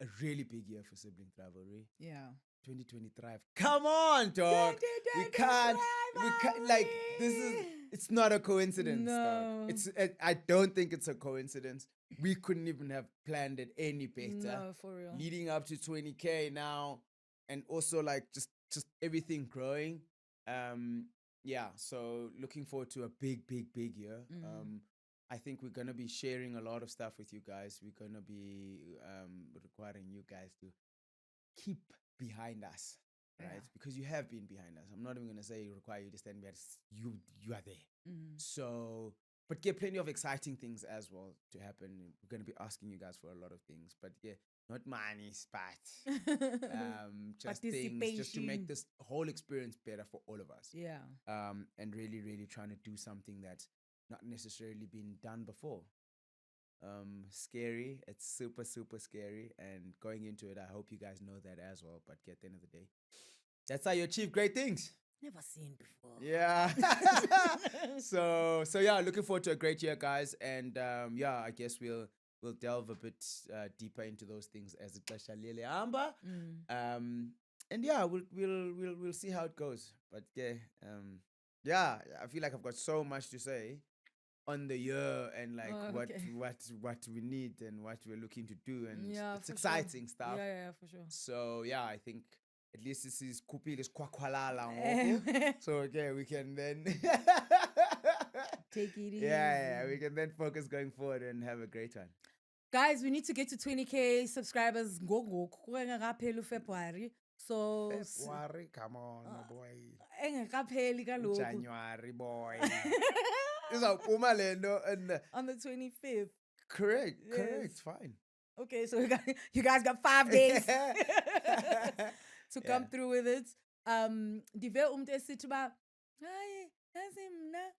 A really big year for sibling rivalry. Yeah. 2023. Come on, dog. We can't like this is it's not a coincidence, No. dog. It's I don't think it's a coincidence. We couldn't even have planned it any better. No, for real. Leading up to 20K now, and also like just everything growing. Yeah, so looking forward to a big year. I think we're gonna be sharing a lot of stuff with you guys. We're gonna be requiring you guys to keep behind us, right? Yeah. Because you have been behind us. I'm not even gonna say require you to stand behind us. You are there. So, but get plenty of exciting things as well to happen. We're gonna be asking you guys for a lot of things, but yeah, not money, but just things, just to make this whole experience better for all of us. Yeah. And really trying to do something that's not necessarily been done before. Scary. It's super scary, and going into it, I hope you guys know that as well. But at the end of the day, that's how you achieve great things. Never seen before. Yeah. so yeah, looking forward to a great year, guys, and yeah, I guess we'll delve a bit deeper into those things as it amba. And yeah, we'll see how it goes. But yeah, yeah, I feel like I've got so much to say on the year and like what we need and what we're looking to do, and it's exciting stuff. Yeah, for sure. So yeah, I think at least this is kupili kwakwalala. So okay, we can then take it easy. Yeah, we can then focus going forward and have a great one. Guys, we need to get to 20K subscribers. Go February. So February, come on, boy. January, boy. And on the 25th. Correct, fine. Okay, so you guys got 5 days to come through with it. Dive esithi ba hayi yazi mna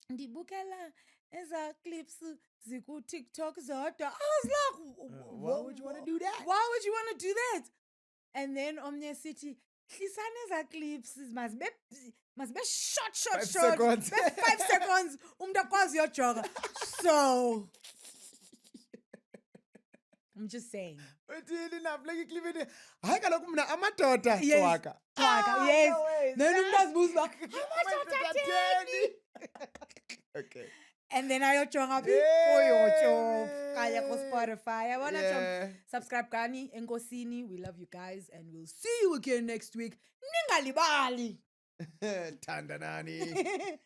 ndibukela eza clips ziku TikTok zodwa. I was like, why would you want to do that? Why would you want to do that? And then omnye sithi hlisana eza clips must be short 5 seconds. 5 seconds umuntu akwazi uyojoga. So I'm just saying. Hayi kaloku mna amadoda twaka. Yes. Then umuntu azibuza amadoda 10. Okay. And then ayojonga phi kuyojob kaya ku Spotify. Yeah. Subscribe kani enkosini. We love you guys and we'll see you again next week. Ningalibali. Tandanani.